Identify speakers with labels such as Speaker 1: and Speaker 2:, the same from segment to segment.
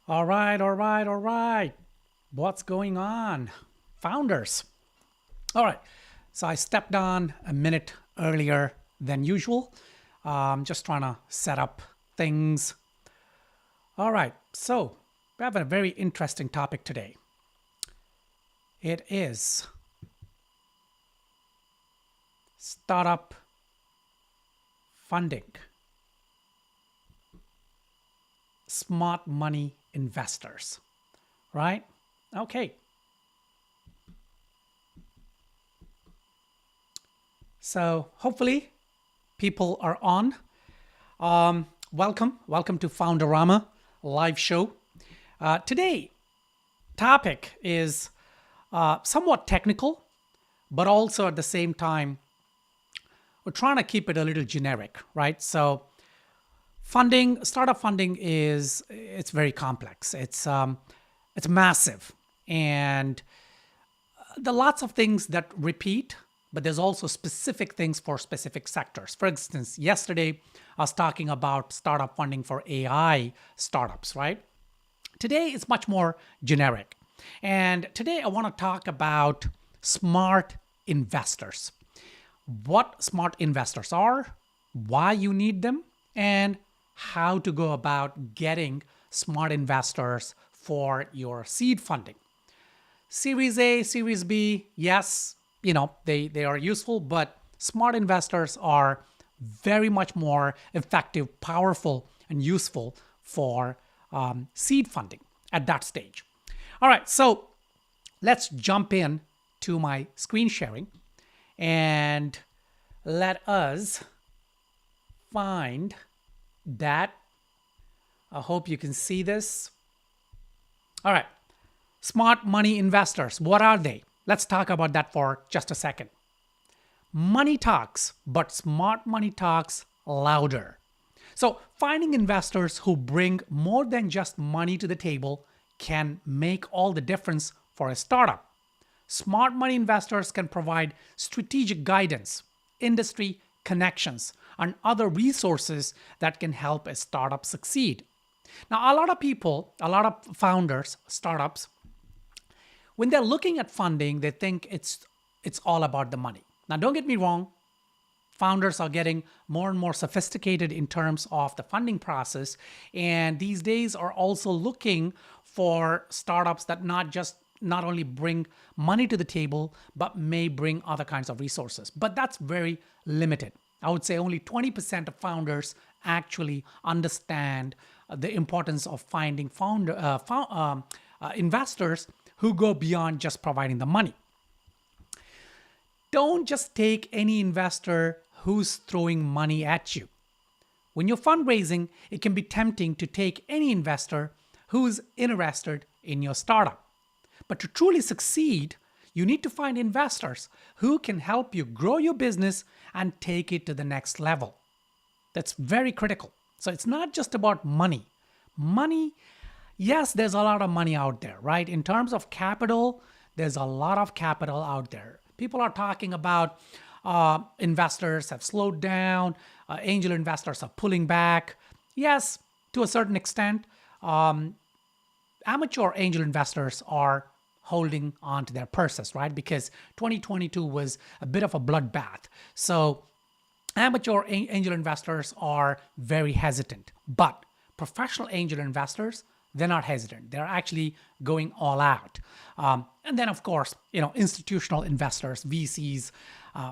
Speaker 1: All right, all right, all right. What's going on? Founders. All right. So I stepped on a minute earlier than usual. Just trying to set up things. All right. So we have a very interesting topic today. It is startup funding, smart money investors, right? Okay. So hopefully people are on. Welcome to Founderama live show. Today topic is somewhat technical, but also at the same time we're trying to keep it a little generic, right? So funding, startup funding is it's very complex. It's massive, and there are lots of things that repeat, but there's also specific things for specific sectors. For instance, yesterday I was talking about startup funding for AI startups, right? Today it's much more generic. And today I want to talk about smart investors. What smart investors are, why you need them, and how to go about getting smart investors for your seed funding. Series A, Series B, yes, they are useful, but smart investors are very much more effective, powerful, and useful for seed funding at that stage. All right, so let's jump in to my screen sharing and let us find that. I hope you can see this. All right. Smart money investors, what are they? Let's talk about that for just a second. Money talks, but smart money talks louder. So, finding investors who bring more than just money to the table can make all the difference for a startup. Smart money investors can provide strategic guidance, industry connections, and other resources that can help a startup succeed. Now, a lot of people, a lot of founders, startups, when they're looking at funding, they think it's all about the money. Now, don't get me wrong, founders are getting more and more sophisticated in terms of the funding process, and these days are also looking for startups that not only bring money to the table but may bring other kinds of resources, but that's very limited. I would say only 20% of founders actually understand the importance of finding investors who go beyond just providing the money. Don't just take any investor who's throwing money at you. When you're fundraising, it can be tempting to take any investor who's interested in your startup. But to truly succeed, you need to find investors who can help you grow your business and take it to the next level. That's very critical. So it's not just about money. Money, yes, there's a lot of money out there, right? In terms of capital, there's a lot of capital out there. People are talking about investors have slowed down, angel investors are pulling back. Yes, to a certain extent, amateur angel investors are holding on to their purses, right? Because 2022 was a bit of a bloodbath. So amateur angel investors are very hesitant, but professional angel investors, they're not hesitant. They're actually going all out. And then, of course, institutional investors, VCs,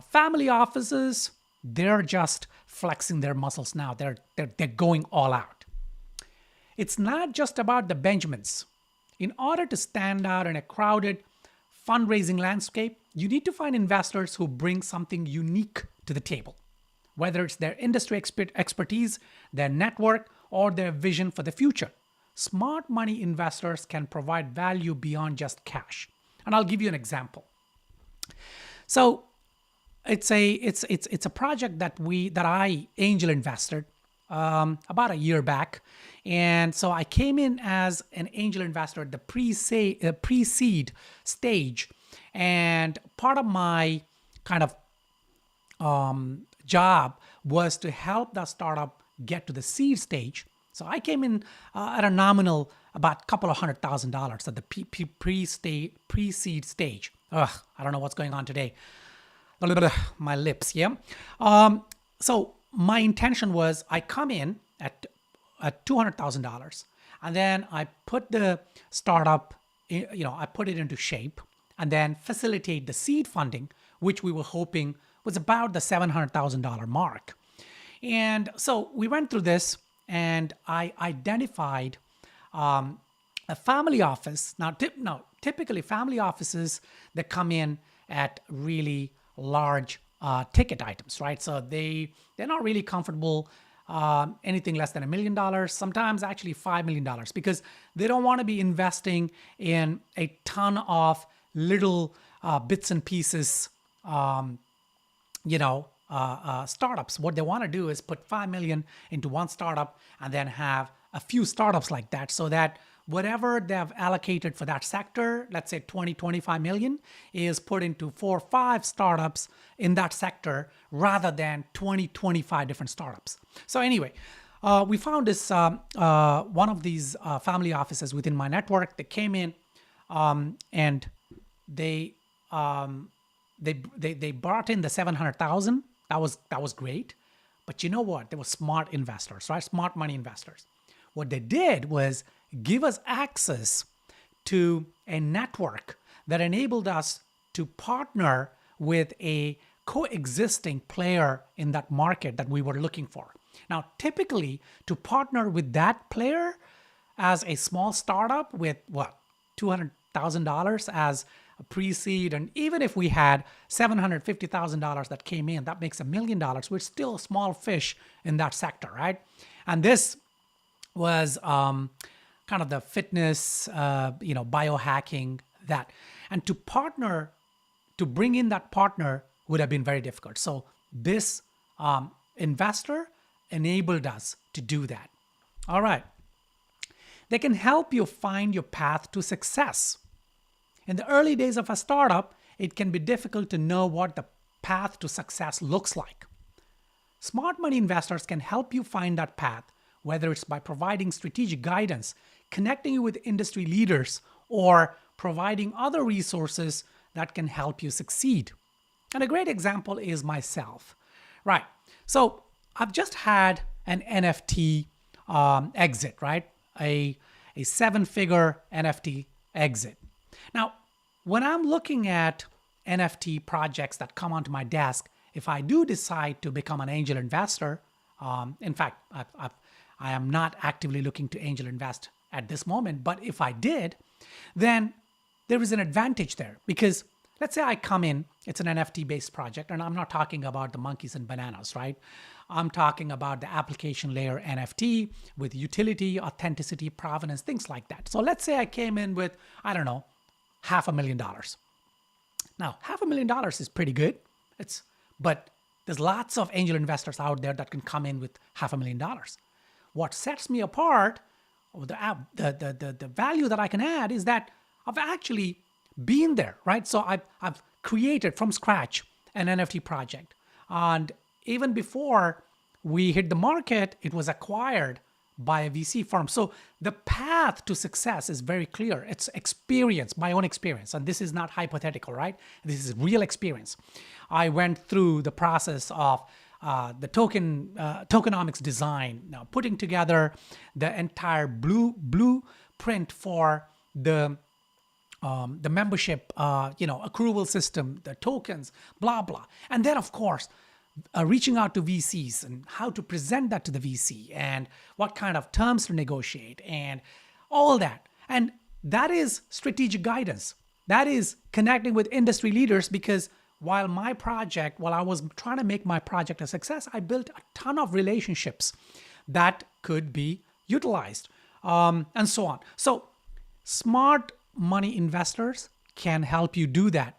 Speaker 1: family offices, they're just flexing their muscles now. They're going all out. It's not just about the Benjamins. In order to stand out in a crowded fundraising landscape, you need to find investors who bring something unique to the table, whether it's their industry expertise, their network, or their vision for the future. Smart money investors can provide value beyond just cash. And I'll give you an example. So it's a project that I angel invested about a year back, and so I came in as an angel investor at the pre-seed stage, and part of my kind of job was to help the startup get to the seed stage. So I came in at a nominal about a couple of $100,000 at the pre-seed stage. Ugh, I don't know what's going on today. My lips, yeah. So my intention was I come in at $200,000, and then I put the startup, I put it into shape, and then facilitate the seed funding, which we were hoping was about the $700,000 mark. And so we went through this, and I identified a family office. Now, typically family offices that come in at really large ticket items, right? So they're not really comfortable anything less than $1 million, sometimes actually $5 million, because they don't want to be investing in a ton of little bits and pieces, startups. What they want to do is put 5 million into one startup and then have a few startups like that, so that whatever they've allocated for that sector, let's say 20, 25 million, is put into 4 or 5 startups in that sector rather than 20, 25 different startups. So anyway, we found this one of these family offices within my network. They came in and they brought in the 700,000. That was great. But you know what? They were smart investors, right? Smart money investors. What they did was give us access to a network that enabled us to partner with a coexisting player in that market that we were looking for. Now, typically, to partner with that player as a small startup with $200,000 as a pre-seed, and even if we had $750,000 that came in, that makes $1 million. We're still a small fish in that sector, right? And this was kind of the fitness, biohacking, that. And to bring in that partner would have been very difficult. So this investor enabled us to do that. All right. They can help you find your path to success. In the early days of a startup, it can be difficult to know what the path to success looks like. Smart money investors can help you find that path, whether it's by providing strategic guidance, connecting you with industry leaders, or providing other resources that can help you succeed. And a great example is myself. Right. So I've just had an NFT exit, right? A 7-figure NFT exit. Now, when I'm looking at NFT projects that come onto my desk, if I do decide to become an angel investor, in fact, I am not actively looking to angel invest at this moment, but if I did, then there is an advantage there, because let's say I come in, it's an NFT-based project, and I'm not talking about the monkeys and bananas, right? I'm talking about the application layer NFT with utility, authenticity, provenance, things like that. So let's say I came in with, I don't know, $500,000. Now, $500,000 is pretty good. But there's lots of angel investors out there that can come in with $500,000. What sets me apart, or the value that I can add, is that I've actually been there, right? So I've created from scratch an NFT project, and even before we hit the market, it was acquired by a VC firm. So the path to success is very clear. It's experience, my own experience. And this is not hypothetical, right? This is real experience. I went through the process of the tokenomics design, now putting together the entire blueprint for the membership, accrual system, the tokens, blah, blah. And then, of course, reaching out to VCs and how to present that to the VC and what kind of terms to negotiate and all that. And that is strategic guidance. That is connecting with industry leaders, because while I was trying to make my project a success, I built a ton of relationships that could be utilized, and so on. So smart money investors can help you do that.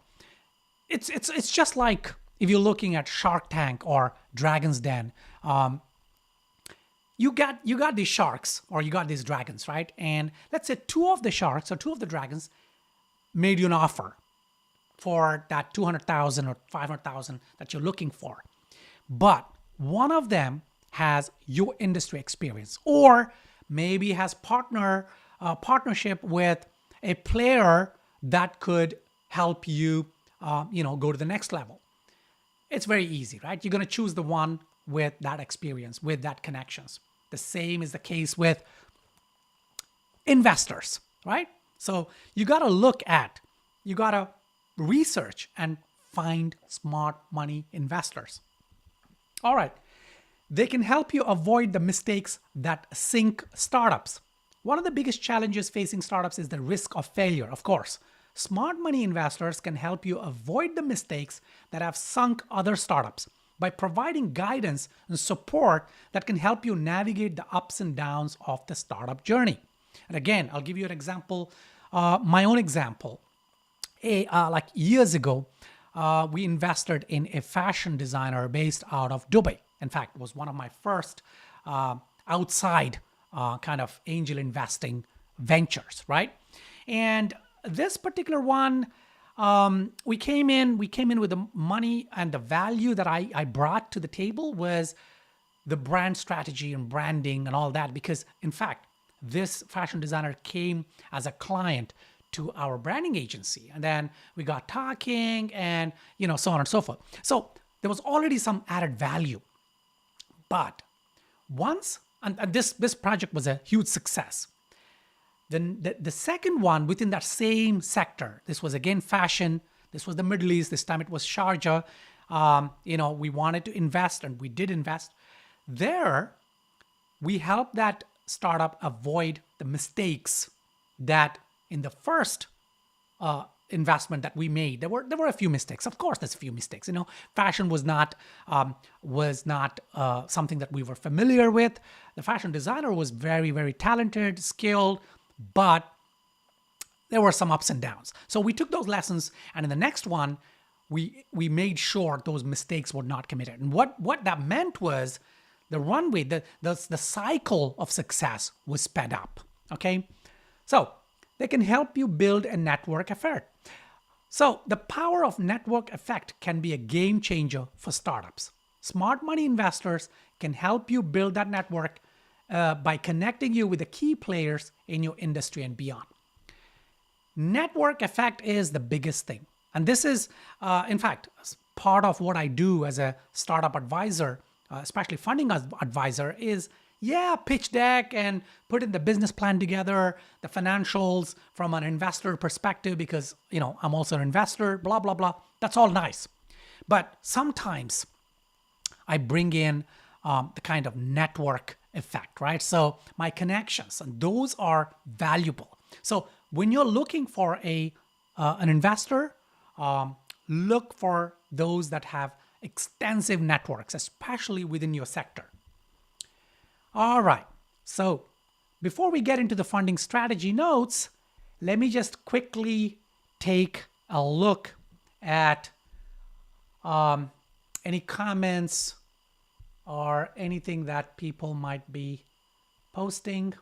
Speaker 1: It's just like if you're looking at Shark Tank or Dragon's Den, you got these sharks or you got these dragons, right? And let's say 2 of the sharks or 2 of the dragons made you an offer for that 200,000 or 500,000 that you're looking for. But one of them has your industry experience, or maybe has partner partnership with a player that could help you, go to the next level. It's very easy, right? You're going to choose the one with that experience, with that connections. The same is the case with investors, right? So you got to research and find smart money investors. All right. They can help you avoid the mistakes that sink startups. One of the biggest challenges facing startups is the risk of failure, of course. Smart money investors can help you avoid the mistakes that have sunk other startups by providing guidance and support that can help you navigate the ups and downs of the startup journey. And again, I'll give you an example, my own example. Like years ago, we invested in a fashion designer based out of Dubai. In fact, it was one of my first outside kind of angel investing ventures, right? And this particular one, we came in with the money, and the value that I brought to the table was the brand strategy and branding and all that. Because in fact, this fashion designer came as a client to our branding agency, and then we got talking, and so on and so forth. So there was already some added value. But once, and this project was a huge success. Then the second one within that same sector, this was again fashion. This was the Middle East. This time it was Sharjah. We wanted to invest, and we did invest. There, we helped that startup avoid the mistakes that in the first investment that we made. There were a few mistakes. Of course, there's a few mistakes. Fashion was not something that we were familiar with. The fashion designer was very, very talented, skilled, but there were some ups and downs. So we took those lessons, and in the next one, we made sure those mistakes were not committed. And what that meant was the runway, the cycle of success was sped up. Okay, so they can help you build a network effect. So the power of network effect can be a game changer for startups. Smart money investors can help you build that network by connecting you with the key players in your industry and beyond. Network effect is the biggest thing. And this is, in fact, part of what I do as a startup advisor, especially funding advisor, is pitch deck and put in the business plan together, the financials from an investor perspective, because, I'm also an investor, blah, blah, blah. That's all nice. But sometimes I bring in the kind of network effect, right? So my connections, and those are valuable. So when you're looking for an investor, look for those that have extensive networks, especially within your sector. All right. So before we get into the funding strategy notes, let me just quickly take a look at any comments or anything that people might be posting.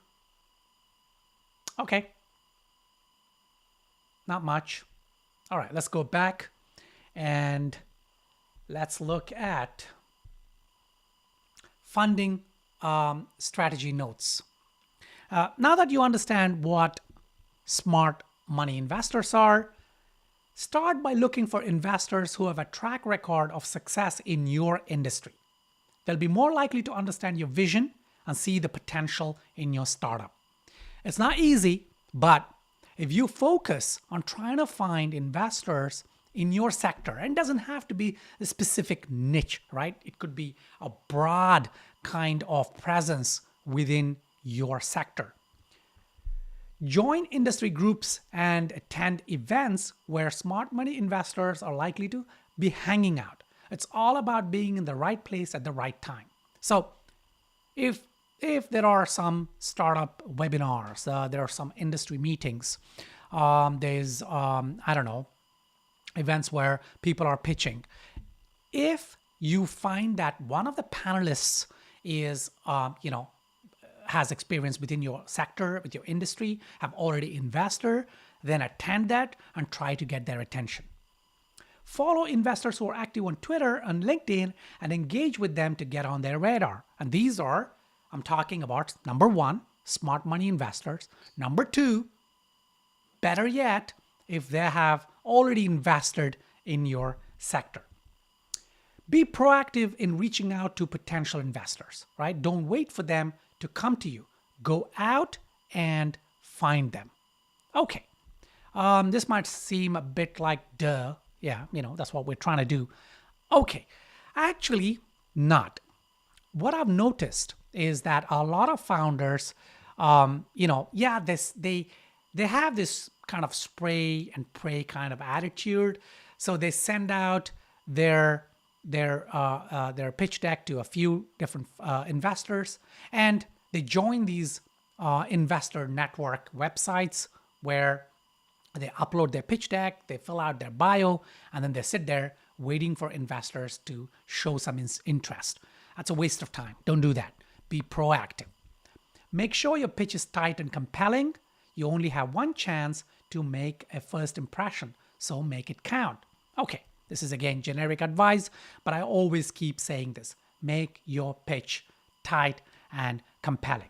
Speaker 1: Okay. Not much. All right, let's go back and let's look at funding strategy notes. Now that you understand what smart money investors are, start by looking for investors who have a track record of success in your industry. They'll be more likely to understand your vision and see the potential in your startup. It's not easy, but if you focus on trying to find investors in your sector, and it doesn't have to be a specific niche, right? It could be a broad kind of presence within your sector. Join industry groups and attend events where smart money investors are likely to be hanging out. It's all about being in the right place at the right time. So if there are some startup webinars, there are some industry meetings, there's, events where people are pitching. If you find that one of the panelists is, has experience within your sector, with your industry, have already invested, then attend that and try to get their attention. Follow investors who are active on Twitter and LinkedIn and engage with them to get on their radar. And these are, I'm talking about number one, smart money investors. Number two, better yet, if they have already invested in your sector. Be proactive in reaching out to potential investors, right? Don't wait for them to come to you. Go out and find them. Okay. This might seem a bit like duh. Yeah, that's what we're trying to do. Okay. Actually, not. What I've noticed is that a lot of founders, they have this kind of spray and pray kind of attitude. So they send out their pitch deck to a few different investors, and they join these investor network websites where they upload their pitch deck, they fill out their bio, and then they sit there waiting for investors to show some interest. That's a waste of time. Don't do that. Be proactive. Make sure your pitch is tight and compelling. You only have one chance to make a first impression, so make it count. Okay, this is again generic advice, but I always keep saying this. Make your pitch tight and compelling.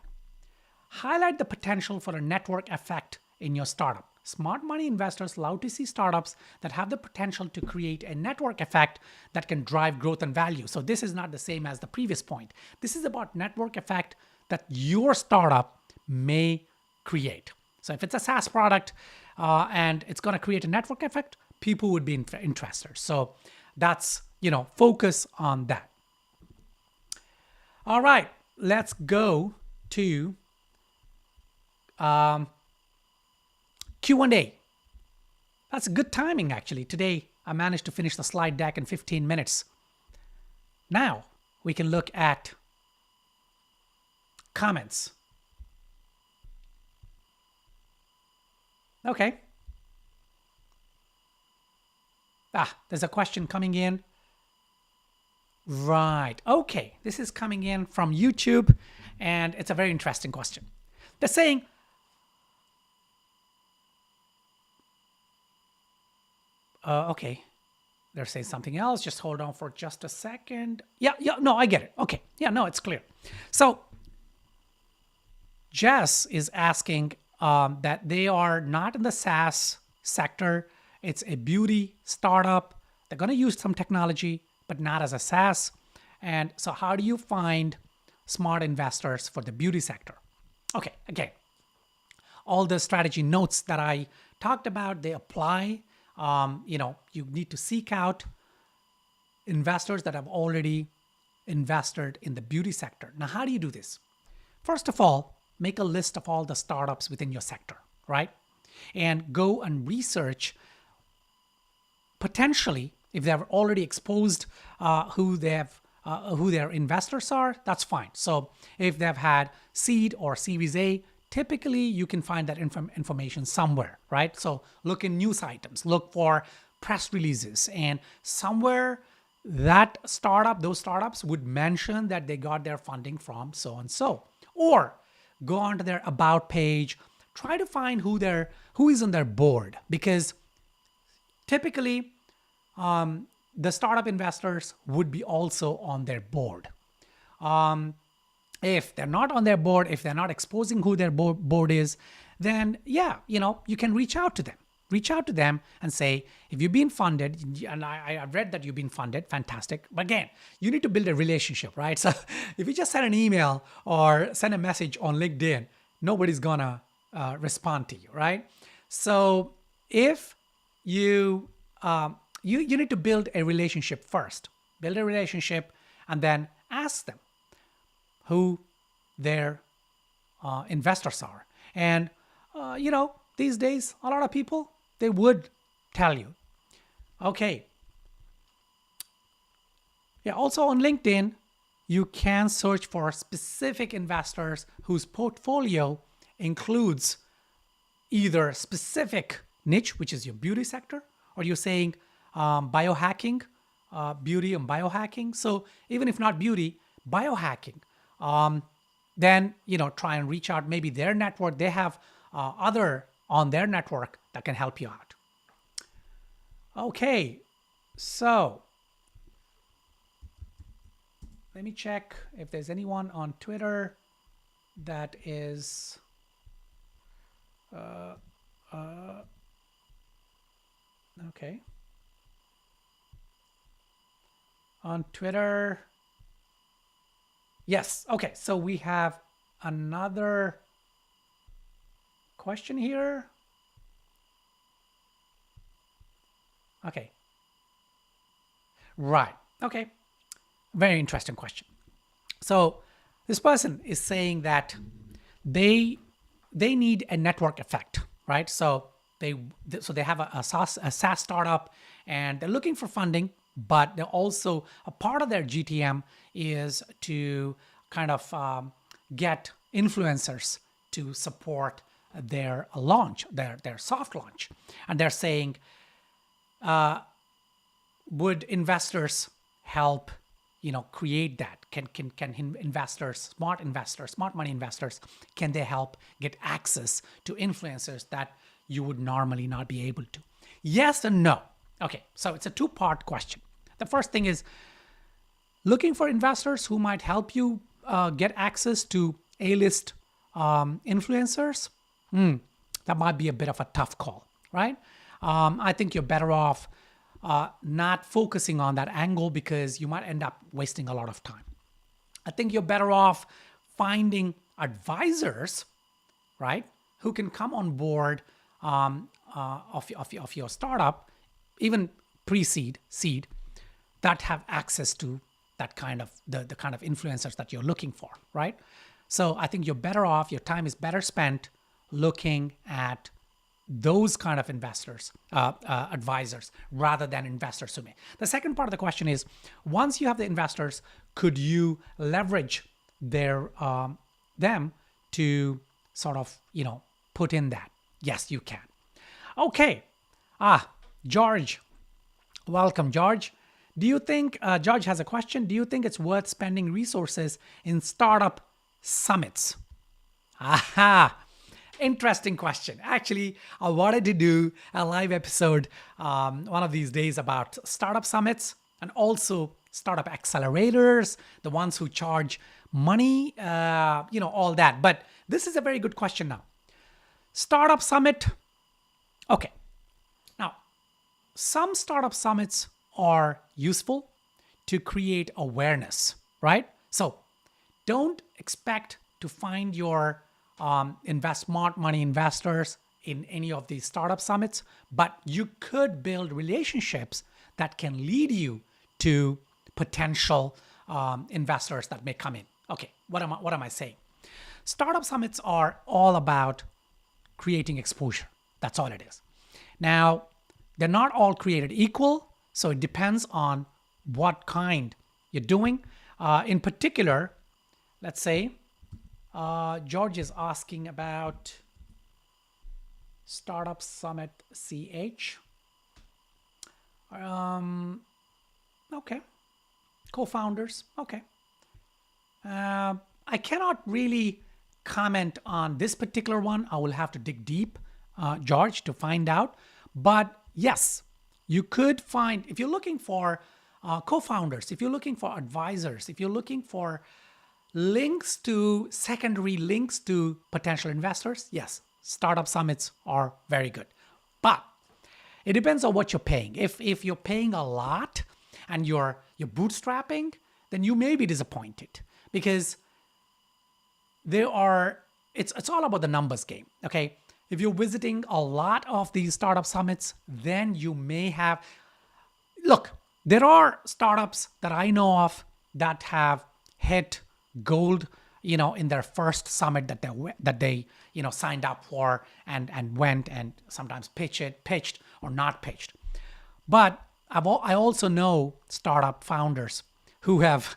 Speaker 1: Highlight the potential for a network effect in your startup. Smart money investors love to see startups that have the potential to create a network effect that can drive growth and value. So this is not the same as the previous point. This is about network effect that your startup may create. So if it's a SaaS product and it's going to create a network effect, people would be interested. So that's, focus on that. All right, let's go to Q&A. That's good timing, actually. Today, I managed to finish the slide deck in 15 minutes. Now, we can look at comments. Okay. There's a question coming in. Right. Okay. This is coming in from YouTube, and it's a very interesting question. They're saying, okay, they're saying something else. Just hold on for just a second. Yeah, no, I get it. Okay, yeah, no, it's clear. So Jess is asking that they are not in the SaaS sector. It's a beauty startup. They're going to use some technology, but not as a SaaS. And so how do you find smart investors for the beauty sector? Okay, again, all the strategy notes that I talked about, they apply. You need to seek out investors that have already invested in the beauty sector. Now, how do you do this? First of all, make a list of all the startups within your sector, right? And go and research potentially if they've already exposed who their investors are, that's fine. So if they've had seed or Series A, typically you can find that information somewhere, right? So look in news items, look for press releases, and somewhere that those startups would mention that they got their funding from so and so. Or go onto their about page, try to find who is on their board, because typically the startup investors would be also on their board. If they're not on their board, if they're not exposing who their board is, then yeah, you can reach out to them. Reach out to them and say, if you've been funded, and I've read that you've been funded, fantastic. But again, you need to build a relationship, right? So if you just send an email or send a message on LinkedIn, nobody's gonna respond to you, right? So if you need to build a relationship first. Build a relationship and then ask them who their investors are. And, these days, a lot of people, they would tell you. Okay. Yeah, also on LinkedIn, you can search for specific investors whose portfolio includes either a specific niche, which is your beauty sector, or you're saying biohacking, beauty and biohacking. So even if not beauty, biohacking, then, try and reach out. Maybe their network, they have other on their network that can help you out. Okay, so let me check if there's anyone on Twitter. that is okay. On Twitter. Yes. Okay. So we have another question here. Okay. Right. Okay. Very interesting question. So this person is saying that they they need a network effect, right? So they have a SaaS startup and they're looking for funding, but they're also a part of their GTM is to kind of get influencers to support their launch, their soft launch, and they're saying, would investors help create that? Can investors, smart money investors, can they help get access to influencers that you would normally not be able to? Yes and no. Okay, so it's a two-part question. The first thing is looking for investors who might help you get access to A-list influencers. That might be a bit of a tough call, right? I think you're better off not focusing on that angle because you might end up wasting a lot of time. I think you're better off finding advisors, right, who can come on board of your startup, even pre-seed, seed, that have access to that kind of the kind of influencers that you're looking for, right? So I think you're better off, your time is better spent looking at those kind of investors, advisors, rather than investors who may. The second part of the question is, once you have the investors, could you leverage them to sort of, put in that? Yes, you can. Okay. George. Welcome, George. Do you think, George has a question, do you think it's worth spending resources in startup summits? Aha. Interesting question. Actually, I wanted to do a live episode one of these days about startup summits and also startup accelerators, the ones who charge money, all that. But this is a very good question now. Startup summit. Okay. Now, some startup summits are useful to create awareness, right? So don't expect to find your smart money investors in any of these startup summits, but you could build relationships that can lead you to potential investors that may come in. Okay, what am I saying? Startup summits are all about creating exposure. That's all it is. Now, they're not all created equal, so it depends on what kind you're doing. In particular, let's say, George is asking about Startup Summit CH. Okay. Co-founders. Okay. I cannot really comment on this particular one. I will have to dig deep, George, to find out. But yes, you could find, if you're looking for co-founders, if you're looking for advisors, if you're looking for secondary links to potential investors, yes, startup summits are very good. But it depends on what you're paying. If you're paying a lot and you're bootstrapping, then you may be disappointed because it's all about the numbers game, okay? If you're visiting a lot of these startup summits, then you may have, look, there are startups that I know of that have hit gold, in their first summit that they signed up for and went and sometimes pitched or not pitched. But I also know startup founders who have,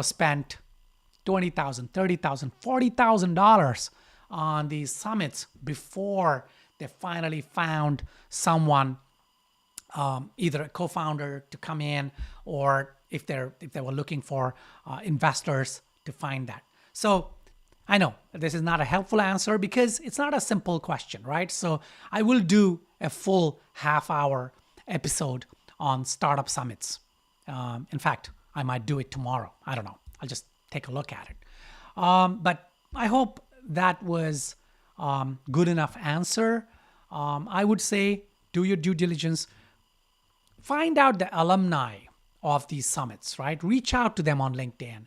Speaker 1: spent $20,000, $30,000, $40,000 on these summits before they finally found someone, either a co-founder to come in, or if they were looking for investors to find that. So I know this is not a helpful answer because it's not a simple question, right? So I will do a full half-hour episode on startup summits. In fact, I might do it tomorrow. I don't know. I'll just take a look at it. But I hope that was good enough answer. I would say do your due diligence. Find out the alumni of these summits, right? Reach out to them on LinkedIn.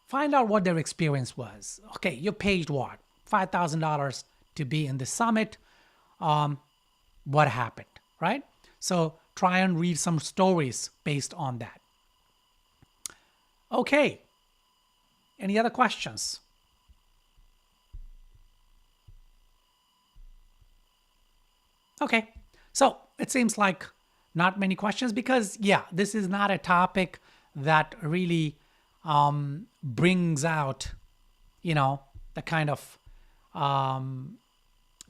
Speaker 1: Find out what their experience was. Okay, you paid what? $5,000 to be in the summit. What happened, right? So try and read some stories based on that. Okay. Any other questions? Okay. So it seems like not many questions because, yeah, this is not a topic that really brings out, the kind of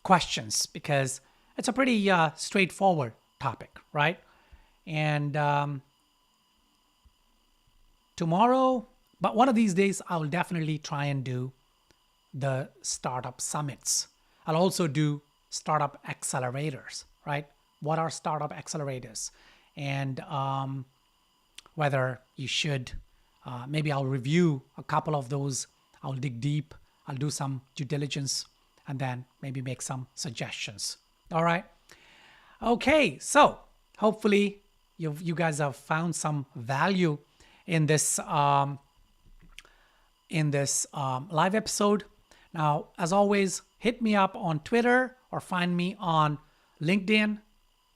Speaker 1: questions because it's a pretty straightforward topic, right? And tomorrow, but one of these days, I will definitely try and do the startup summits. I'll also do startup accelerators, right? What are startup accelerators? And whether you should, maybe I'll review a couple of those. I'll dig deep. I'll do some due diligence and then maybe make some suggestions. All right. Okay. So hopefully you guys have found some value in this live episode. Now, as always, hit me up on Twitter or find me on LinkedIn,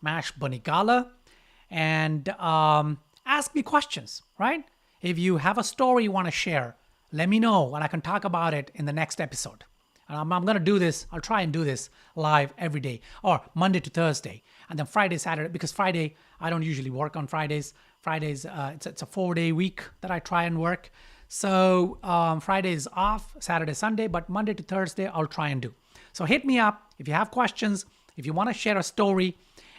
Speaker 1: Mash Bonigala, and ask me questions, right? If you have a story you want to share, let me know and I can talk about it in the next episode. And I'm going to do this. I'll try and do this live every day or Monday to Thursday. And then Friday, Saturday, because Friday, I don't usually work on Fridays. Fridays, it's a 4-day week that I try and work. So Friday is off, Saturday, Sunday, but Monday to Thursday, I'll try and do. So hit me up if you have questions, if you want to share a story.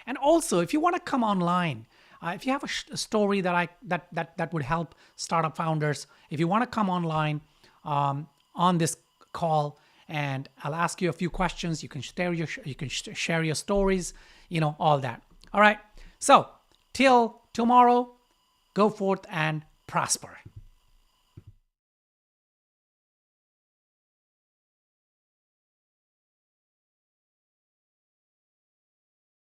Speaker 1: And also, if you want to come online, if you have a story that would help startup founders, if you want to come online on this call, and I'll ask you a few questions, you can share your stories, all that. All right. So till tomorrow, go forth and prosper.